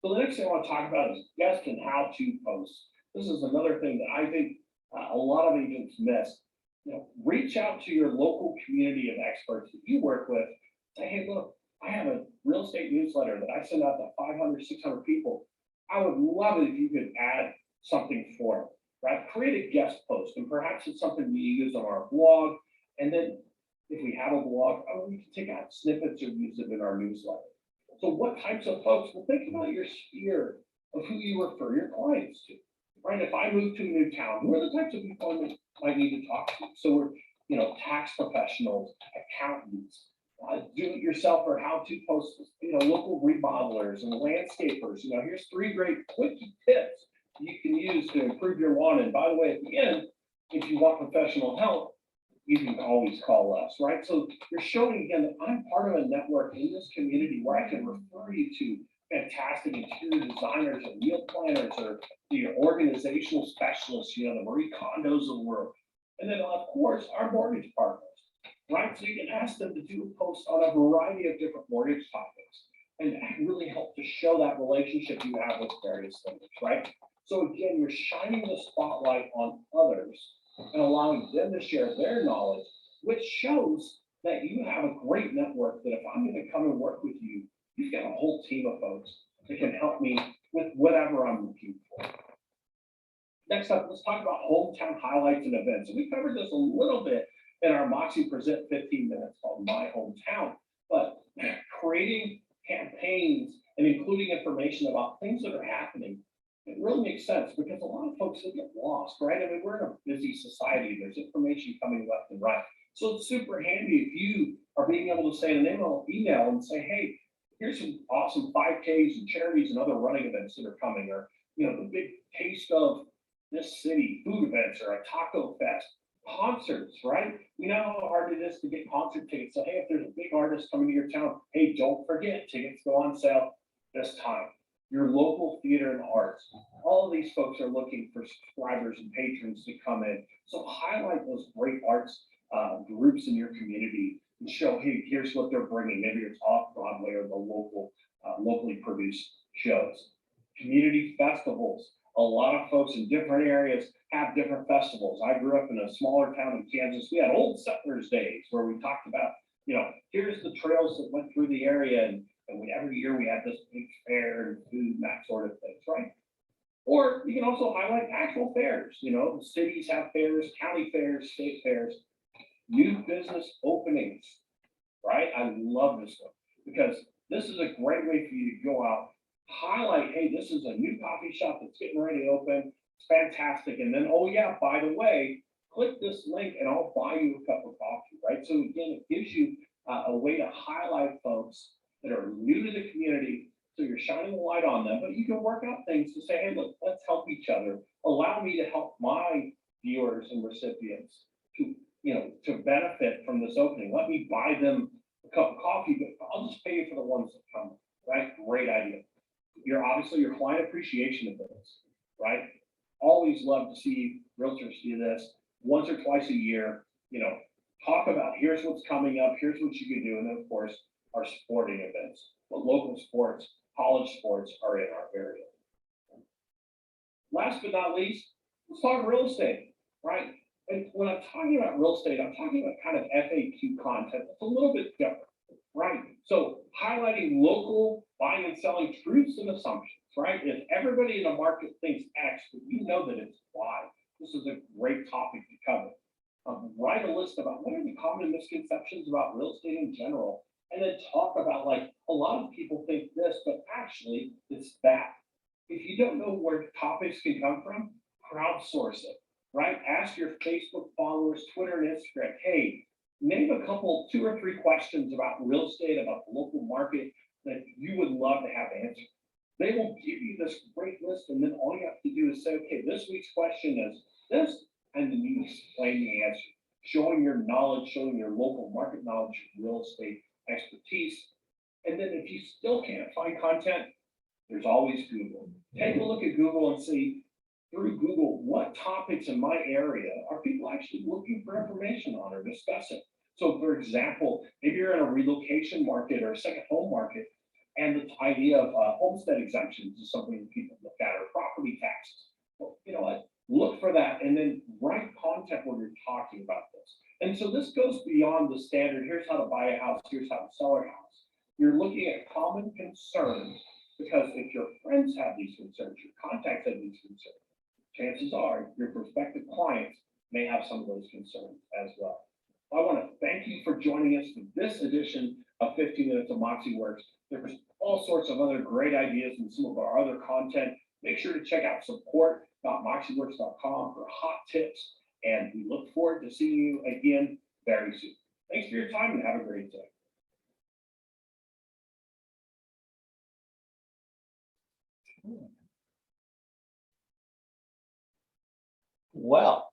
So the next thing I want to talk about is guest and how-to posts. This is another thing that I think a lot of agents miss. You know, reach out to your local community of experts that you work with. Say, hey, look, I have a real estate newsletter that I send out to 500, 600 people. I would love it if you could add something for them, right? Create a guest post, and perhaps it's something we use on our blog. And then if we have a blog, we can take out snippets or use it in our newsletter. So what types of folks? Well, think about your sphere of who you refer your clients to, right? If I move to a new town, who are the types of people I might need to talk to? So we're, you know, tax professionals, accountants, do-it-yourself or how-to posts, you know, local remodelers and landscapers. You know, here's 3 great quick tips you can use to improve your lawn. And by the way, at the end, if you want professional help, you can always call us, right? So you're showing again that I'm part of a network in this community where I can refer you to fantastic interior designers and meal planners or the organizational specialists, you know, the Marie Kondos of the world. And then of course, our mortgage partners, right? So you can ask them to do a post on a variety of different mortgage topics and really help to show that relationship you have with various lenders, right? So again, you're shining the spotlight on others and allowing them to share their knowledge, which shows that you have a great network that if I'm going to come and work with you, you've got a whole team of folks that can help me with whatever I'm looking for. Next up, let's talk about hometown highlights and events. And we covered this a little bit in our Moxie Present 15 Minutes called My Hometown, but creating campaigns and including information about things that are happening, it really makes sense because a lot of folks will get lost, right? I mean, we're in a busy society. There's information coming left and right. So it's super handy if you are being able to say an email and say, hey, here's some awesome 5Ks and charities and other running events that are coming, or, you know, the big taste of this city, food events or a taco fest, concerts, right? You know how hard it is to get concert tickets. So, hey, if there's a big artist coming to your town, hey, don't forget, tickets go on sale this time. Your local theater and arts. All of these folks are looking for subscribers and patrons to come in. So highlight those great arts groups in your community and show, hey, here's what they're bringing. Maybe it's off Broadway or the local, locally produced shows. Community festivals. A lot of folks in different areas have different festivals. I grew up in a smaller town in Kansas. We had Old Settlers Days where we talked about, here's the trails that went through the area, and every year we had this big fair and food and that sort of things, right? Or you can also highlight actual fairs. The cities have fairs, county fairs, state fairs, new business openings, right? I love this one because this is a great way for you to go out, highlight, hey, this is a new coffee shop that's getting ready to open. It's fantastic. And then, oh yeah, by the way, click this link and I'll buy you a cup of coffee, right? So again, it gives you a way to highlight folks that are new to the community. So you're shining a light on them, but you can work out things to say, hey, look, let's help each other. Allow me to help my viewers and recipients to benefit from this opening. Let me buy them a cup of coffee, but I'll just pay you for the ones that come, right? Great idea. You're obviously your client appreciation events, right? Always love to see realtors do this once or twice a year, talk about here's what's coming up, here's what you can do. And then of course, our sporting events, but local sports, college sports are in our area. Last but not least, let's talk real estate, right? And when I'm talking about real estate, I'm talking about kind of FAQ content that's a little bit different, right? So highlighting local buying and selling truths and assumptions, right? If everybody in the market thinks X, but you know that it's Y, this is a great topic to cover. Write a list about what are the common misconceptions about real estate in general, and then talk about like a lot of people think this, but actually it's that. If you don't know where topics can come from, crowdsource it, right? Ask your Facebook followers, Twitter and Instagram, hey, name a couple, 2 or 3 questions about real estate, about the local market that you would love to have answered. They will give you this great list, and then all you have to do is say, okay, this week's question is this, and then you explain the answer, showing your knowledge, showing your local market knowledge, real estate expertise. And then if you still can't find content, there's always Google. Take a look at Google and see through Google what topics in my area are people actually looking for information on or discussing. So for example, maybe you're in a relocation market or a second home market, and the idea of homestead exemptions is something that people look at, or property taxes. Well, you know what? Look for that and then write content when you're talking about this. And so this goes beyond the standard, here's how to buy a house, here's how to sell a house. You're looking at common concerns, because if your friends have these concerns, your contacts have these concerns, chances are your prospective clients may have some of those concerns as well. I want to thank you for joining us for this edition of 15 Minutes of Moxie Works. There's all sorts of other great ideas and some of our other content. Make sure to check out support.moxieworks.com for hot tips. And we look forward to seeing you again very soon. Thanks for your time and have a great day. Well,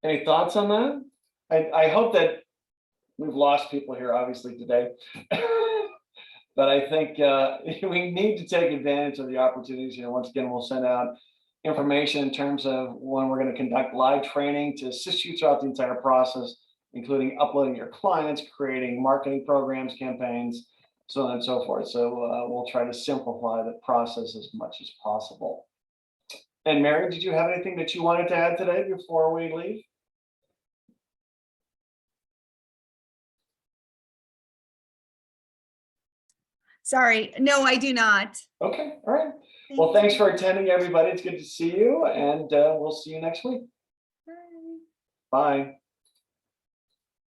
any thoughts on that? I hope that we've lost people here, obviously, today. But I think we need to take advantage of the opportunities. Once again, we'll send out information in terms of when we're going to conduct live training to assist you throughout the entire process, including uploading your clients, creating marketing programs, campaigns, so on and so forth. So we'll try to simplify the process as much as possible. And Mary, did you have anything that you wanted to add today before we leave? Sorry, no, I do not. Okay, all right. Well, thanks for attending, everybody. It's good to see you, and we'll see you next week. Bye. Bye.